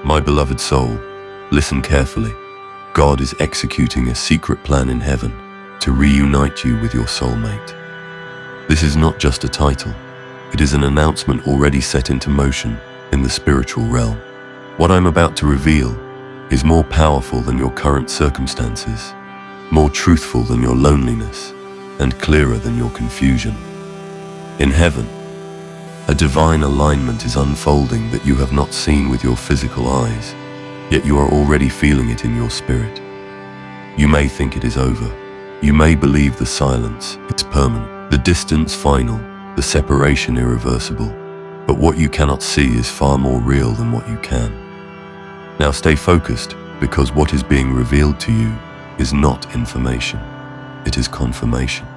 My beloved soul, listen carefully. God is executing a secret plan in heaven to reunite you with your soulmate. This is not just a title. It is an announcement already set into motion in the spiritual realm. What I'm about to reveal is more powerful than your current circumstances, more truthful than your loneliness, and clearer than your confusion. In heaven, a divine alignment is unfolding that you have not seen with your physical eyes, yet you are already feeling it in your spirit. You may think it is over. You may believe the silence is permanent, the distance final, the separation irreversible. But what you cannot see is far more real than what you can. Now stay focused, because what is being revealed to you is not information. It is confirmation.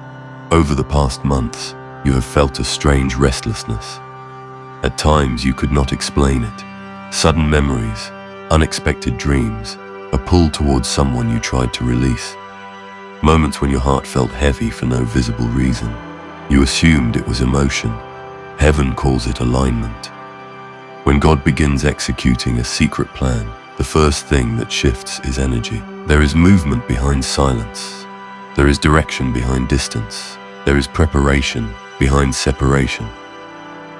Over the past months, you have felt a strange restlessness. At times you could not explain it. Sudden memories, unexpected dreams, a pull towards someone you tried to release. Moments when your heart felt heavy for no visible reason. You assumed it was emotion. Heaven calls it alignment. When God begins executing a secret plan, the first thing that shifts is energy. There is movement behind silence. There is direction behind distance. There is preparation behind separation.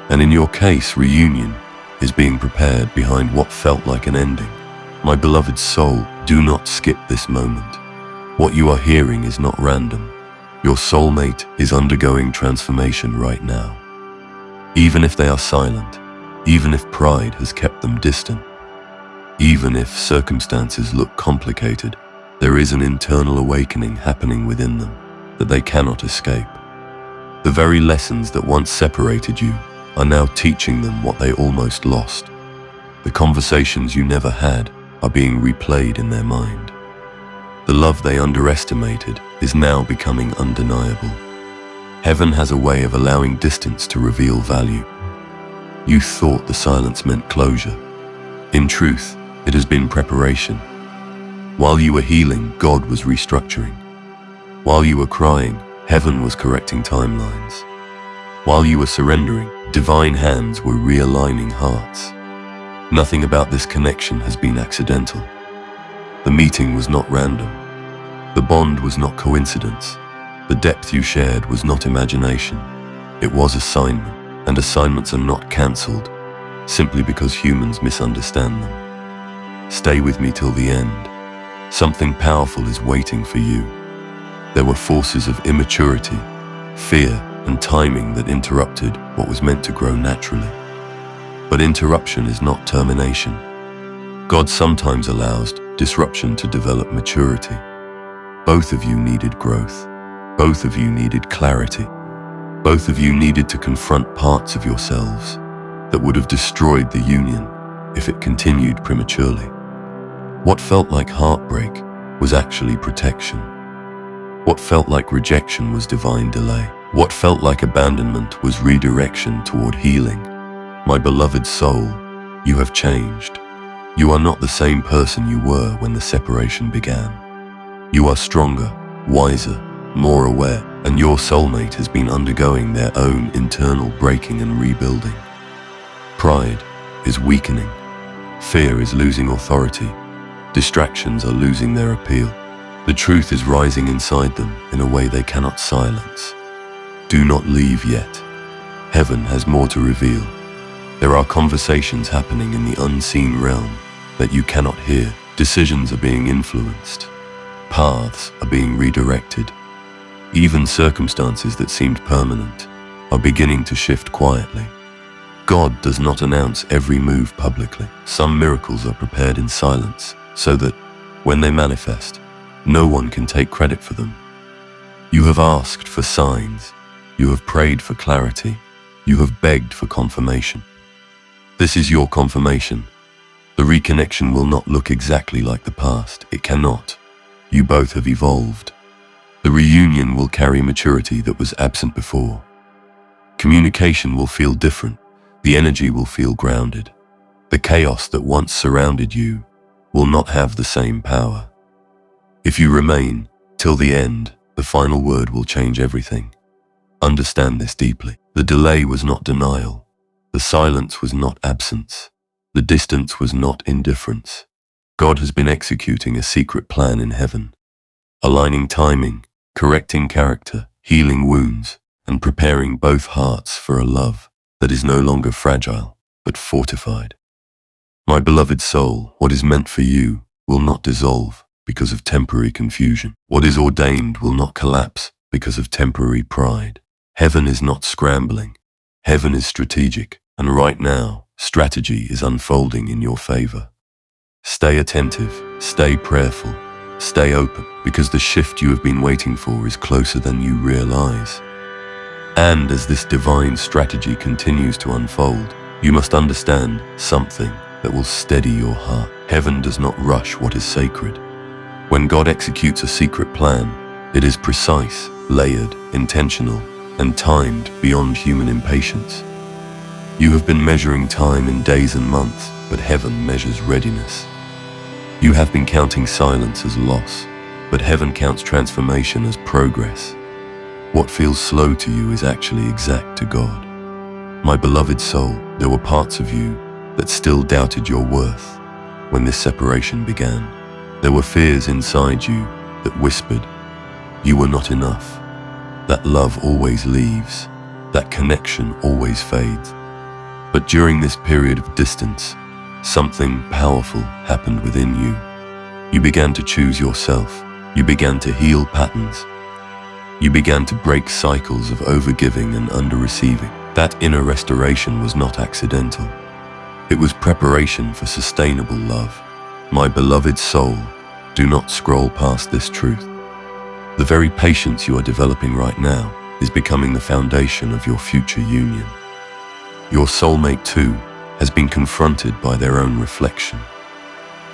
And in your case, reunion is being prepared behind what felt like an ending. My beloved soul, do not skip this moment. What you are hearing is not random. Your soulmate is undergoing transformation right now. Even if they are silent, even if pride has kept them distant, even if circumstances look complicated, there is an internal awakening happening within them that they cannot escape. The very lessons that once separated you are now teaching them what they almost lost. The conversations you never had are being replayed in their mind. The love they underestimated is now becoming undeniable. Heaven has a way of allowing distance to reveal value. You thought the silence meant closure. In truth, it has been preparation. While you were healing, God was restructuring. While you were crying, Heaven was correcting timelines. While you were surrendering, divine hands were realigning hearts. Nothing about this connection has been accidental. The meeting was not random. The bond was not coincidence. The depth you shared was not imagination. It was assignment, and assignments are not cancelled simply because humans misunderstand them. Stay with me till the end. Something powerful is waiting for you. There were forces of immaturity, fear, and timing that interrupted what was meant to grow naturally. But interruption is not termination. God sometimes allows disruption to develop maturity. Both of you needed growth. Both of you needed clarity. Both of you needed to confront parts of yourselves that would have destroyed the union if it continued prematurely. What felt like heartbreak was actually protection. What felt like rejection was divine delay. What felt like abandonment was redirection toward healing. My beloved soul, you have changed. You are not the same person you were when the separation began. You are stronger, wiser, more aware, and your soulmate has been undergoing their own internal breaking and rebuilding. Pride is weakening. Fear is losing authority. Distractions are losing their appeal. The truth is rising inside them in a way they cannot silence. Do not leave yet. Heaven has more to reveal. There are conversations happening in the unseen realm that you cannot hear. Decisions are being influenced. Paths are being redirected. Even circumstances that seemed permanent are beginning to shift quietly. God does not announce every move publicly. Some miracles are prepared in silence so that, when they manifest, no one can take credit for them. You have asked for signs. You have prayed for clarity. You have begged for confirmation. This is your confirmation. The reconnection will not look exactly like the past. It cannot. You both have evolved. The reunion will carry maturity that was absent before. Communication will feel different. The energy will feel grounded. The chaos that once surrounded you will not have the same power. If you remain till the end, the final word will change everything. Understand this deeply. The delay was not denial. The silence was not absence. The distance was not indifference. God has been executing a secret plan in heaven, aligning timing, correcting character, healing wounds, and preparing both hearts for a love that is no longer fragile, but fortified. My beloved soul, what is meant for you will not dissolve because of temporary confusion. What is ordained will not collapse because of temporary pride. Heaven is not scrambling. Heaven is strategic, and right now, strategy is unfolding in your favor. Stay attentive, stay prayerful, stay open, because the shift you have been waiting for is closer than you realize. And as this divine strategy continues to unfold, you must understand something that will steady your heart. Heaven does not rush what is sacred. When God executes a secret plan, it is precise, layered, intentional, and timed beyond human impatience. You have been measuring time in days and months, but heaven measures readiness. You have been counting silence as loss, but heaven counts transformation as progress. What feels slow to you is actually exact to God. My beloved soul, there were parts of you that still doubted your worth when this separation began. There were fears inside you that whispered, you were not enough. That love always leaves. That connection always fades. But during this period of distance, something powerful happened within you. You began to choose yourself. You began to heal patterns. You began to break cycles of overgiving and under-receiving. That inner restoration was not accidental. It was preparation for sustainable love. My beloved soul, do not scroll past this truth. The very patience you are developing right now is becoming the foundation of your future union. Your soulmate too has been confronted by their own reflection.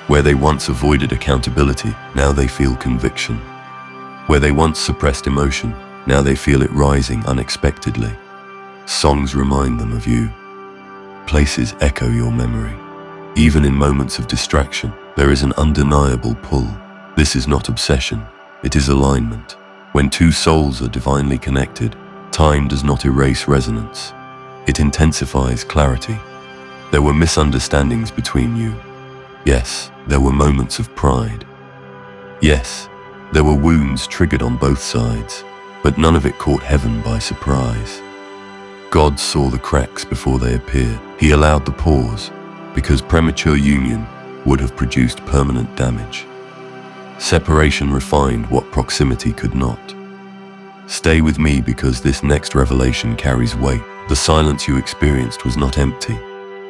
Where they once avoided accountability, now they feel conviction. Where they once suppressed emotion, now they feel it rising unexpectedly. Songs remind them of you. Places echo your memory. Even in moments of distraction, there is an undeniable pull. This is not obsession, it is alignment. When two souls are divinely connected, time does not erase resonance. It intensifies clarity. There were misunderstandings between you. Yes, there were moments of pride. Yes, there were wounds triggered on both sides, but none of it caught heaven by surprise. God saw the cracks before they appeared. He allowed the pause, because premature union would have produced permanent damage. Separation refined what proximity could not. Stay with me because this next revelation carries weight. The silence you experienced was not empty.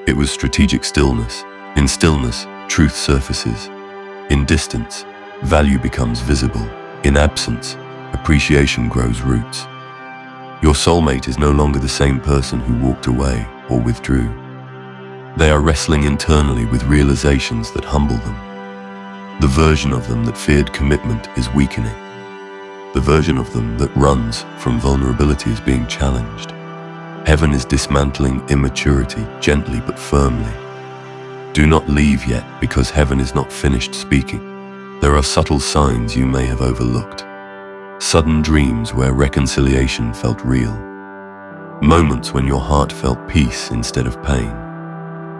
It was strategic stillness. In stillness, truth surfaces. In distance, value becomes visible. In absence, appreciation grows roots. Your soulmate is no longer the same person who walked away or withdrew. They are wrestling internally with realizations that humble them. The version of them that feared commitment is weakening. The version of them that runs from vulnerability is being challenged. Heaven is dismantling immaturity gently but firmly. Do not leave yet because heaven is not finished speaking. There are subtle signs you may have overlooked. Sudden dreams where reconciliation felt real. Moments when your heart felt peace instead of pain.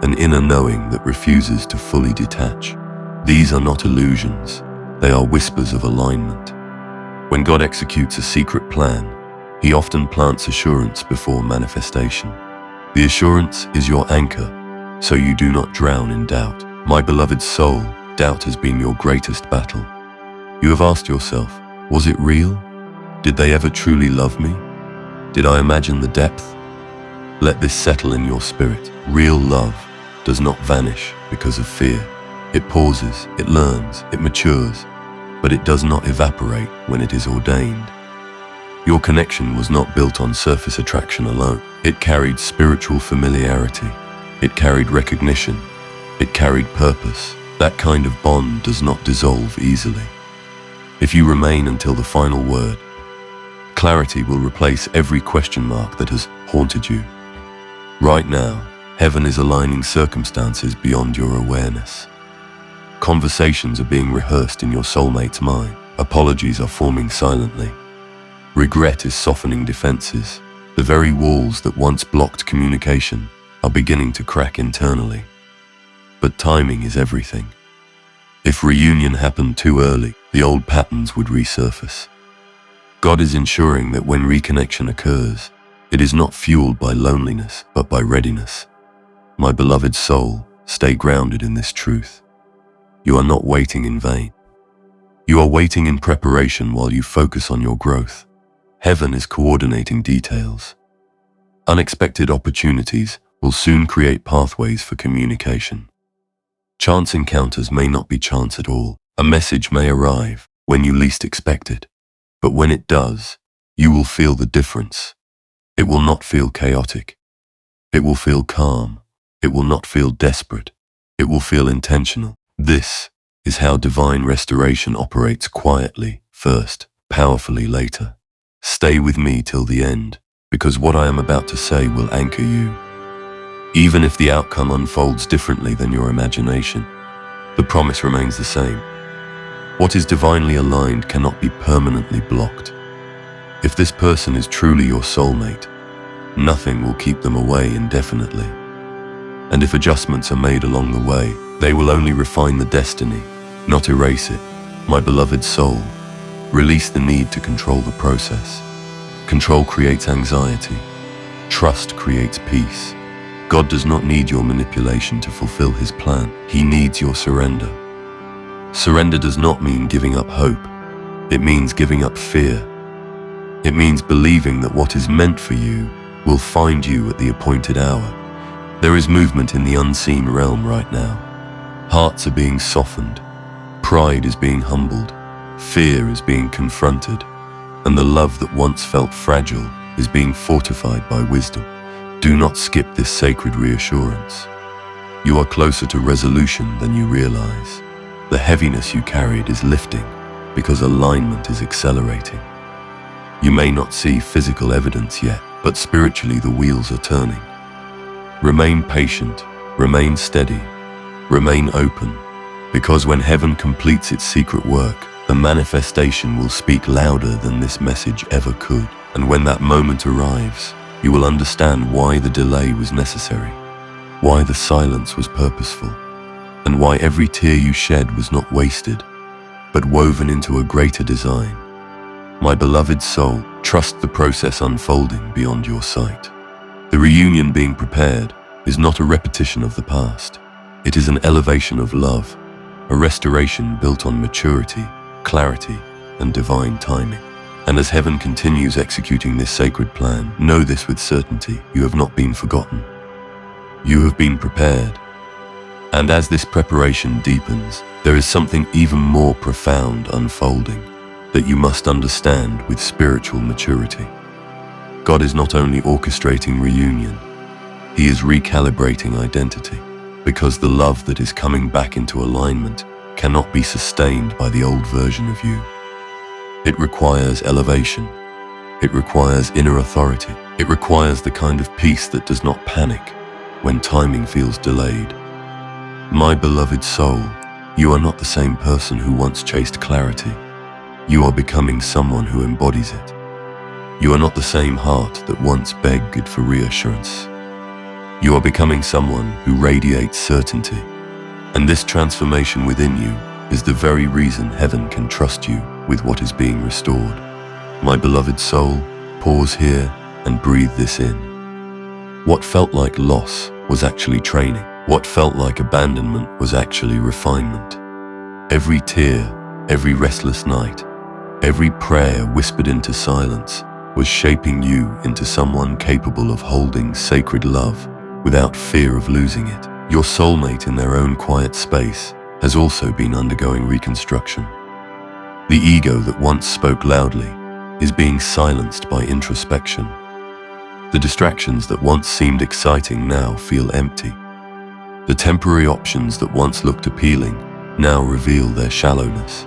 An inner knowing that refuses to fully detach. These are not illusions, they are whispers of alignment. When God executes a secret plan, He often plants assurance before manifestation. The assurance is your anchor, so you do not drown in doubt. My beloved soul, doubt has been your greatest battle. You have asked yourself, was it real? Did they ever truly love me? Did I imagine the depth? Let this settle in your spirit. Real love does not vanish because of fear. It pauses, it learns, it matures, but it does not evaporate when it is ordained. Your connection was not built on surface attraction alone. It carried spiritual familiarity. It carried recognition. It carried purpose. That kind of bond does not dissolve easily. If you remain until the final word, clarity will replace every question mark that has haunted you. Right now, heaven is aligning circumstances beyond your awareness. Conversations are being rehearsed in your soulmate's mind. Apologies are forming silently. Regret is softening defenses. The very walls that once blocked communication are beginning to crack internally. But timing is everything. If reunion happened too early, the old patterns would resurface. God is ensuring that when reconnection occurs, it is not fueled by loneliness, but by readiness. My beloved soul, stay grounded in this truth. You are not waiting in vain. You are waiting in preparation while you focus on your growth. Heaven is coordinating details. Unexpected opportunities will soon create pathways for communication. Chance encounters may not be chance at all. A message may arrive when you least expect it. But when it does, you will feel the difference. It will not feel chaotic. It will feel calm. It will not feel desperate. It will feel intentional. This is how divine restoration operates quietly first, powerfully later. Stay with me till the end, because what I am about to say will anchor you. Even if the outcome unfolds differently than your imagination, the promise remains the same. What is divinely aligned cannot be permanently blocked. If this person is truly your soulmate, nothing will keep them away indefinitely. And if adjustments are made along the way, they will only refine the destiny, not erase it. My beloved soul, release the need to control the process. Control creates anxiety. Trust creates peace. God does not need your manipulation to fulfill his plan. He needs your surrender. Surrender does not mean giving up hope. It means giving up fear. It means believing that what is meant for you will find you at the appointed hour. There is movement in the unseen realm right now. Hearts are being softened. Pride is being humbled. Fear is being confronted. And the love that once felt fragile is being fortified by wisdom. Do not skip this sacred reassurance. You are closer to resolution than you realize. The heaviness you carried is lifting because alignment is accelerating. You may not see physical evidence yet, but spiritually the wheels are turning. Remain patient, remain steady, remain open, because when heaven completes its secret work, the manifestation will speak louder than this message ever could. And when that moment arrives, you will understand why the delay was necessary, why the silence was purposeful, and why every tear you shed was not wasted, but woven into a greater design. My beloved soul, trust the process unfolding beyond your sight. The reunion being prepared is not a repetition of the past. It is an elevation of love, a restoration built on maturity, clarity, and divine timing. And as heaven continues executing this sacred plan, know this with certainty: you have not been forgotten. You have been prepared. And as this preparation deepens, there is something even more profound unfolding that you must understand with spiritual maturity. God is not only orchestrating reunion, he is recalibrating identity, because the love that is coming back into alignment cannot be sustained by the old version of you. It requires elevation. It requires inner authority. It requires the kind of peace that does not panic when timing feels delayed. My beloved soul, you are not the same person who once chased clarity. You are becoming someone who embodies it. You are not the same heart that once begged for reassurance. You are becoming someone who radiates certainty. And this transformation within you is the very reason heaven can trust you with what is being restored. My beloved soul, pause here and breathe this in. What felt like loss was actually training. What felt like abandonment was actually refinement. Every tear, every restless night, every prayer whispered into silence was shaping you into someone capable of holding sacred love without fear of losing it. Your soulmate in their own quiet space has also been undergoing reconstruction. The ego that once spoke loudly is being silenced by introspection. The distractions that once seemed exciting now feel empty. The temporary options that once looked appealing now reveal their shallowness.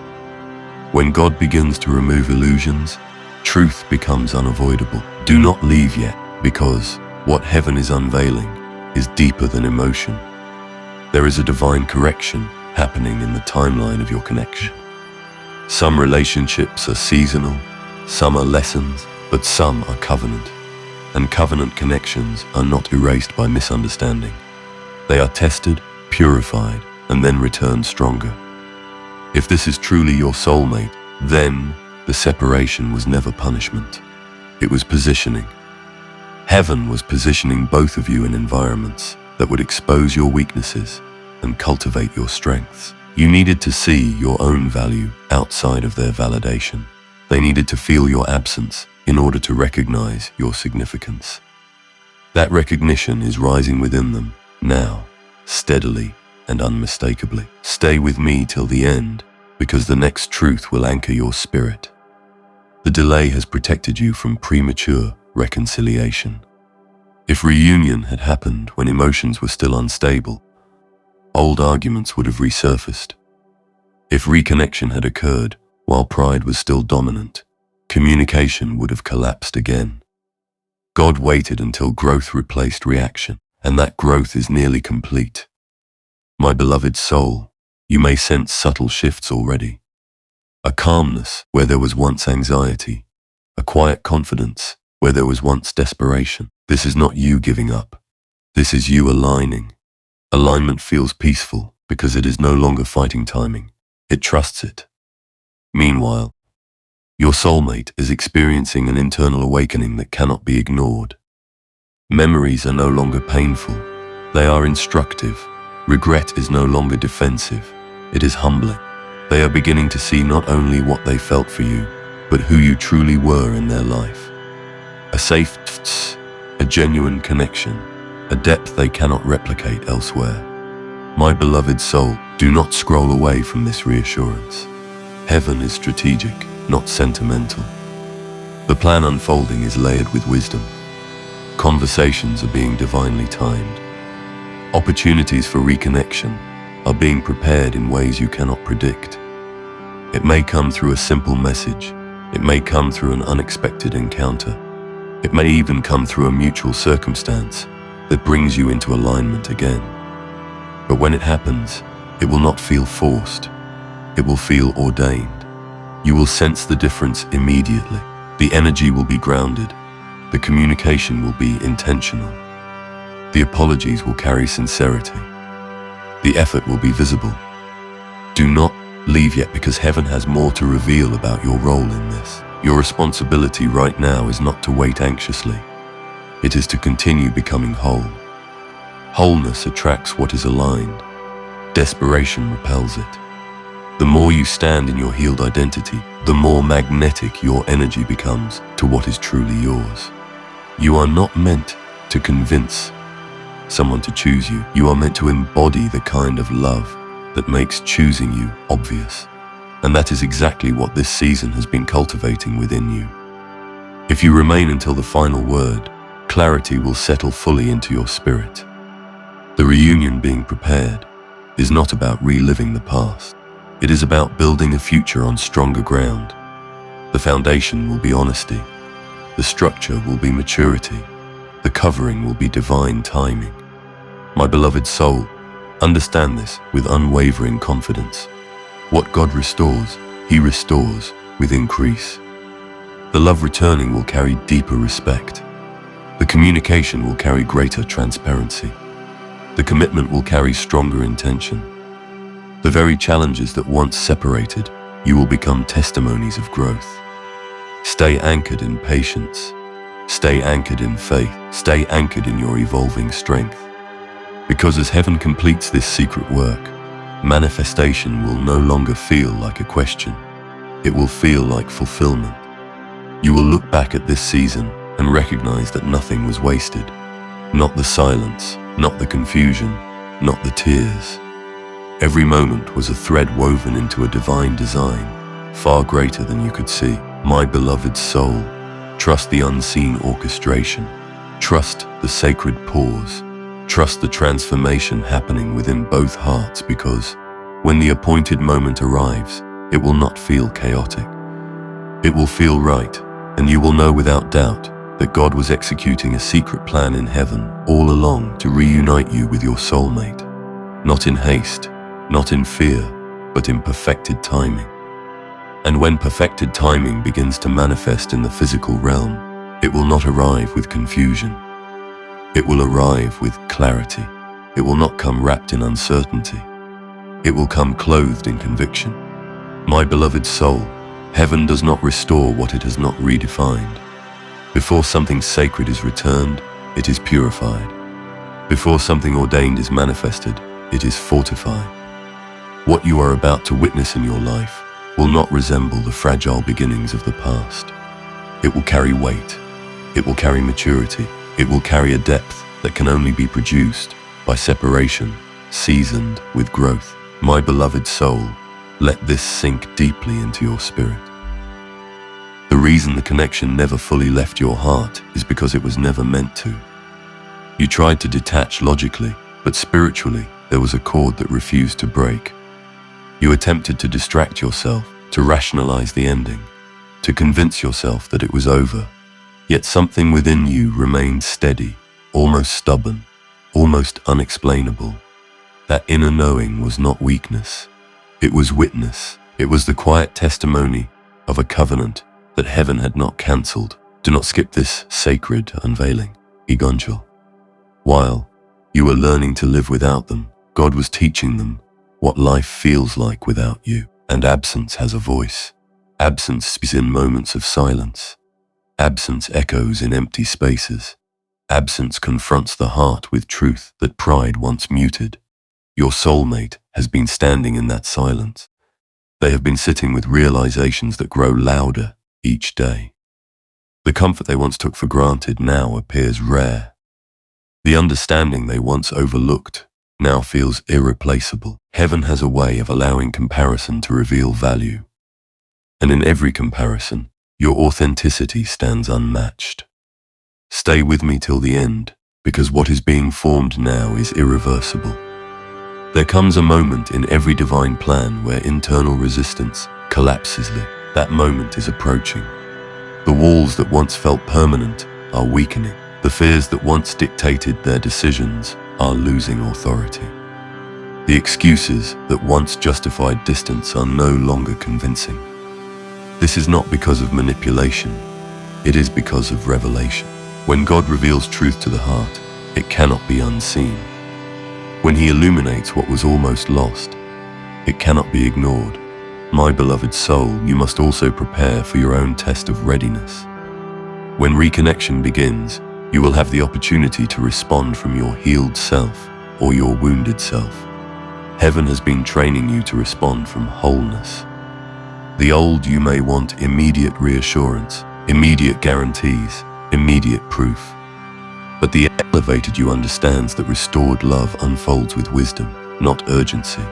When God begins to remove illusions, truth becomes unavoidable. Do not leave yet, because what heaven is unveiling is deeper than emotion. There is a divine correction happening in the timeline of your connection. Some relationships are seasonal, some are lessons, but some are covenant. And covenant connections are not erased by misunderstanding. They are tested, purified, and then returned stronger. If this is truly your soulmate, then the separation was never punishment. It was positioning. Heaven was positioning both of you in environments that would expose your weaknesses and cultivate your strengths. You needed to see your own value outside of their validation. They needed to feel your absence in order to recognize your significance. That recognition is rising within them now, steadily and unmistakably. Stay with me till the end, because the next truth will anchor your spirit. The delay has protected you from premature reconciliation. If reunion had happened when emotions were still unstable, old arguments would have resurfaced. If reconnection had occurred while pride was still dominant, communication would have collapsed again. God waited until growth replaced reaction, and that growth is nearly complete. My beloved soul, you may sense subtle shifts already. A calmness where there was once anxiety, a quiet confidence where there was once desperation. This is not you giving up. This is you aligning. Alignment feels peaceful because it is no longer fighting timing. It trusts it. Meanwhile, your soulmate is experiencing an internal awakening that cannot be ignored. Memories are no longer painful. They are instructive. Regret is no longer defensive. It is humbling. They are beginning to see not only what they felt for you, but who you truly were in their life. A safe, a genuine connection, a depth they cannot replicate elsewhere. My beloved soul, do not scroll away from this reassurance. Heaven is strategic, not sentimental. The plan unfolding is layered with wisdom. Conversations are being divinely timed. Opportunities for reconnection are being prepared in ways you cannot predict. It may come through a simple message. It may come through an unexpected encounter. It may even come through a mutual circumstance that brings you into alignment again. But when it happens, it will not feel forced. It will feel ordained. You will sense the difference immediately. The energy will be grounded. The communication will be intentional. The apologies will carry sincerity. The effort will be visible. Do not leave yet, because heaven has more to reveal about your role in this. Your responsibility right now is not to wait anxiously. It is to continue becoming whole. Wholeness attracts what is aligned. Desperation repels it. The more you stand in your healed identity, the more magnetic your energy becomes to what is truly yours. You are not meant to convince someone to choose you. You are meant to embody the kind of love that makes choosing you obvious. And that is exactly what this season has been cultivating within you. If you remain until the final word, clarity will settle fully into your spirit. The reunion being prepared is not about reliving the past. It is about building a future on stronger ground. The foundation will be honesty. The structure will be maturity. The covering will be divine timing. My beloved soul, understand this with unwavering confidence. What God restores, He restores with increase. The love returning will carry deeper respect. The communication will carry greater transparency. The commitment will carry stronger intention. The very challenges that once separated, you will become testimonies of growth. Stay anchored in patience. Stay anchored in faith. Stay anchored in your evolving strength. Because as heaven completes this secret work, manifestation will no longer feel like a question. It will feel like fulfillment. You will look back at this season and recognize that nothing was wasted. Not the silence, not the confusion, not the tears. Every moment was a thread woven into a divine design, far greater than you could see. My beloved soul, trust the unseen orchestration. Trust the sacred pause. Trust the transformation happening within both hearts, because when the appointed moment arrives, it will not feel chaotic. It will feel right, and you will know without doubt that God was executing a secret plan in heaven all along to reunite you with your soulmate. Not in haste, not in fear, but in perfected timing. And when perfected timing begins to manifest in the physical realm, it will not arrive with confusion. It will arrive with clarity. it will not come wrapped in uncertainty. It will come clothed in conviction. My beloved soul, heaven does not restore what it has not redefined. Before something sacred is returned, it is purified. Before something ordained is manifested, it is fortified. What you are about to witness in your life will not resemble the fragile beginnings of the past. It will carry weight. It will carry maturity. It will carry a depth that can only be produced by separation, seasoned with growth. My beloved soul, let this sink deeply into your spirit. The reason the connection never fully left your heart is because it was never meant to. You tried to detach logically, but spiritually, there was a cord that refused to break. You attempted to distract yourself, to rationalize the ending, to convince yourself that it was over. Yet something within you remained steady, almost stubborn, almost unexplainable. That inner knowing was not weakness. It was witness. It was the quiet testimony of a covenant that heaven had not cancelled. Do not skip this sacred unveiling, Egonchel. While you were learning to live without them, God was teaching them what life feels like without you. And absence has a voice. Absence speaks in moments of silence. Absence echoes in empty spaces. Absence confronts the heart with truth that pride once muted. Your soulmate has been standing in that silence. They have been sitting with realizations that grow louder each day. The comfort they once took for granted now appears rare. The understanding they once overlooked now feels irreplaceable. Heaven has a way of allowing comparison to reveal value. And in every comparison, your authenticity stands unmatched. Stay with me till the end, because what is being formed now is irreversible. There comes a moment in every divine plan where internal resistance collapses. That moment is approaching. The walls that once felt permanent are weakening. The fears that once dictated their decisions are losing authority. The excuses that once justified distance are no longer convincing. This is not because of manipulation. It is because of revelation. When God reveals truth to the heart, it cannot be unseen. When He illuminates what was almost lost, it cannot be ignored. My beloved soul, you must also prepare for your own test of readiness. When reconnection begins, you will have the opportunity to respond from your healed self or your wounded self. Heaven has been training you to respond from wholeness. The old you may want immediate reassurance, immediate guarantees, immediate proof. But the elevated you understands that restored love unfolds with wisdom, not urgency.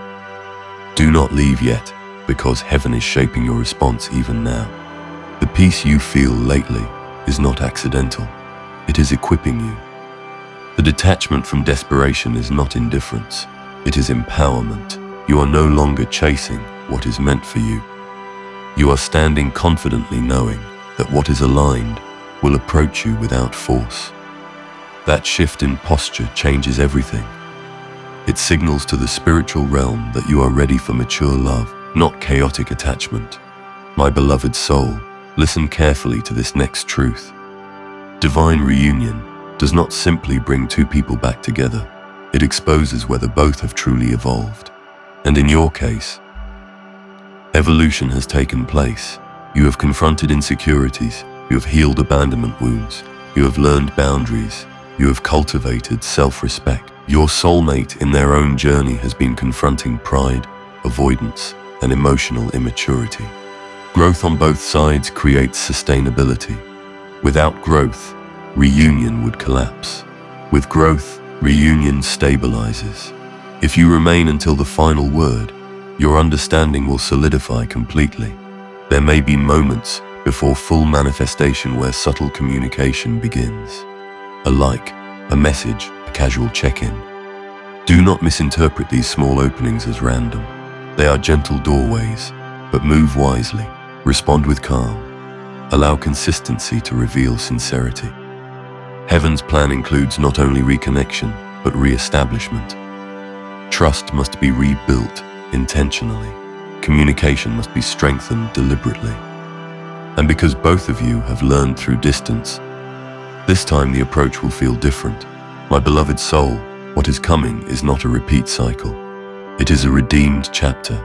Do not leave yet, because heaven is shaping your response even now. The peace you feel lately is not accidental. It is equipping you. The detachment from desperation is not indifference. It is empowerment. You are no longer chasing what is meant for you. You are standing confidently knowing that what is aligned will approach you without force. That shift in posture changes everything. It signals to the spiritual realm that you are ready for mature love, not chaotic attachment. My beloved soul, listen carefully to this next truth. Divine reunion does not simply bring two people back together. It exposes whether both have truly evolved. And in your case, evolution has taken place. You have confronted insecurities. You have healed abandonment wounds. You have learned boundaries. You have cultivated self-respect. Your soulmate in their own journey has been confronting pride, avoidance, and emotional immaturity. Growth on both sides creates sustainability. Without growth, reunion would collapse. With growth, reunion stabilizes. If you remain until the final word, your understanding will solidify completely. There may be moments before full manifestation where subtle communication begins. A like, a message, a casual check-in. Do not misinterpret these small openings as random. They are gentle doorways, but move wisely. Respond with calm. Allow consistency to reveal sincerity. Heaven's plan includes not only reconnection, but re-establishment. Trust must be rebuilt intentionally. Communication must be strengthened deliberately. And because both of you have learned through distance, this time the approach will feel different. My beloved soul, What is coming is not a repeat cycle. It is a redeemed chapter.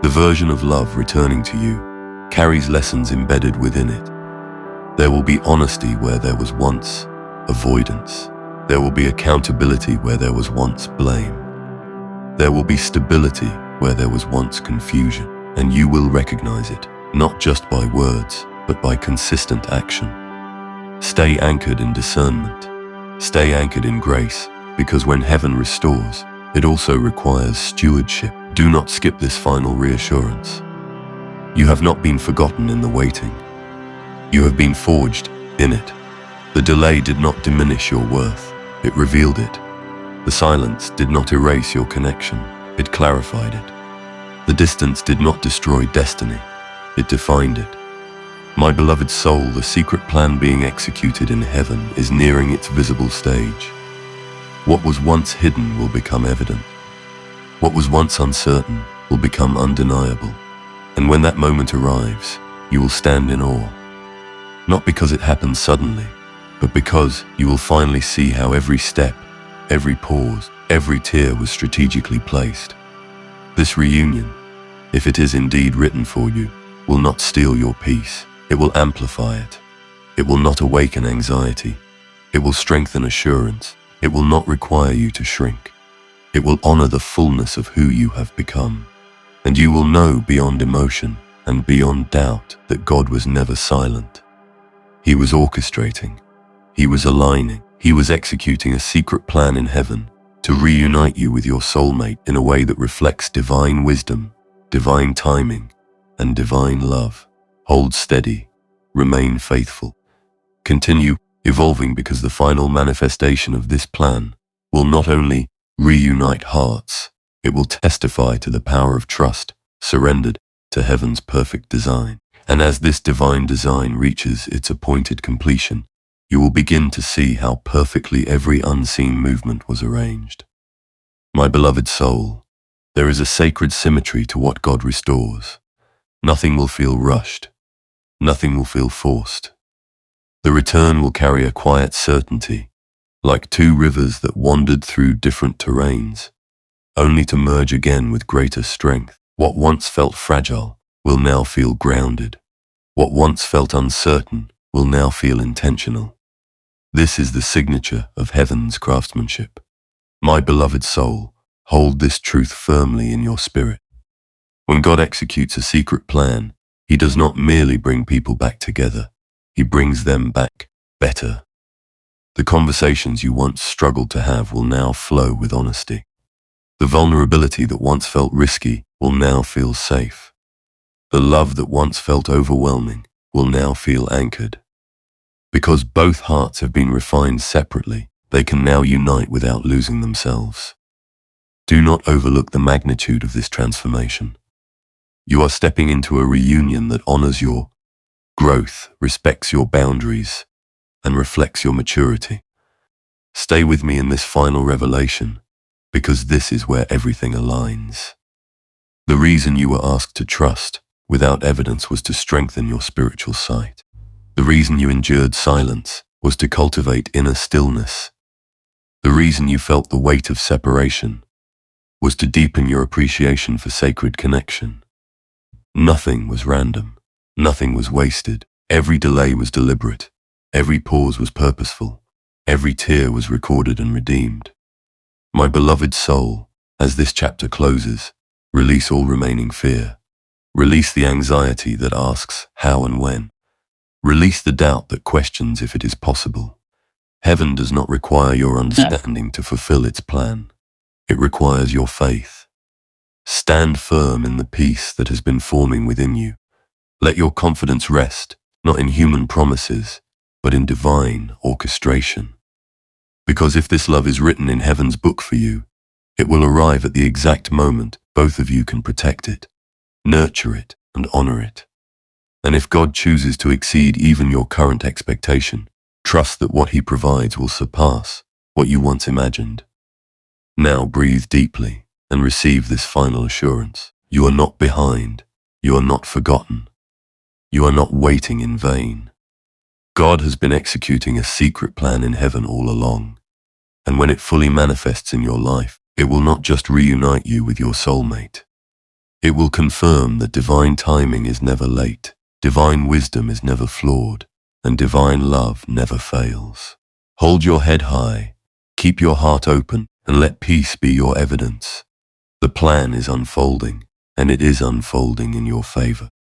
The version of love returning to you carries lessons embedded within it. There will be honesty where there was once avoidance. There will be accountability where there was once blame. There will be stability where there was once confusion, and you will recognize it, not just by words, but by consistent action. Stay anchored in discernment. Stay anchored in grace, because when heaven restores, it also requires stewardship. Do not skip this final reassurance. You have not been forgotten in the waiting. You have been forged in it. The delay did not diminish your worth, it revealed it. The silence did not erase your connection, it clarified it. The distance did not destroy destiny, it defined it. My beloved soul, the secret plan being executed in heaven is nearing its visible stage. What was once hidden will become evident. What was once uncertain will become undeniable. And when that moment arrives, you will stand in awe. Not because it happened suddenly, but because you will finally see how every step, every pause, every tear was strategically placed. This reunion, if it is indeed written for you, will not steal your peace. It will amplify it. It will not awaken anxiety. It will strengthen assurance. It will not require you to shrink. It will honor the fullness of who you have become. And you will know beyond emotion and beyond doubt that God was never silent. He was orchestrating. He was aligning. He was executing a secret plan in heaven to reunite you with your soulmate in a way that reflects divine wisdom, divine timing, and divine love. Hold steady, remain faithful. Continue evolving, because the final manifestation of this plan will not only reunite hearts, it will testify to the power of trust surrendered to heaven's perfect design. And as this divine design reaches its appointed completion, you will begin to see how perfectly every unseen movement was arranged. My beloved soul, there is a sacred symmetry to what God restores. Nothing will feel rushed. Nothing will feel forced. The return will carry a quiet certainty, like two rivers that wandered through different terrains, only to merge again with greater strength. What once felt fragile will now feel grounded. What once felt uncertain will now feel intentional. This is the signature of heaven's craftsmanship. My beloved soul, hold this truth firmly in your spirit. When God executes a secret plan, He does not merely bring people back together, He brings them back better. The conversations you once struggled to have will now flow with honesty. The vulnerability that once felt risky will now feel safe. The love that once felt overwhelming will now feel anchored. Because both hearts have been refined separately, they can now unite without losing themselves. Do not overlook the magnitude of this transformation. You are stepping into a reunion that honors your growth, respects your boundaries, and reflects your maturity. Stay with me in this final revelation, because this is where everything aligns. The reason you were asked to trust without evidence was to strengthen your spiritual sight. The reason you endured silence was to cultivate inner stillness. The reason you felt the weight of separation was to deepen your appreciation for sacred connection. Nothing was random. Nothing was wasted. Every delay was deliberate. Every pause was purposeful. Every tear was recorded and redeemed. My beloved soul, as this chapter closes, release all remaining fear. Release the anxiety that asks how and when. Release the doubt that questions if it is possible. Heaven does not require your understanding to fulfill its plan. It requires your faith. Stand firm in the peace that has been forming within you. Let your confidence rest, not in human promises, but in divine orchestration. Because if this love is written in heaven's book for you, it will arrive at the exact moment both of you can protect it, nurture it, and honor it. And if God chooses to exceed even your current expectation, trust that what He provides will surpass what you once imagined. Now breathe deeply and receive this final assurance. You are not behind. You are not forgotten. You are not waiting in vain. God has been executing a secret plan in heaven all along. And when it fully manifests in your life, it will not just reunite you with your soulmate. It will confirm that divine timing is never late, divine wisdom is never flawed, and divine love never fails. Hold your head high, keep your heart open, and let peace be your evidence. The plan is unfolding, and it is unfolding in your favor.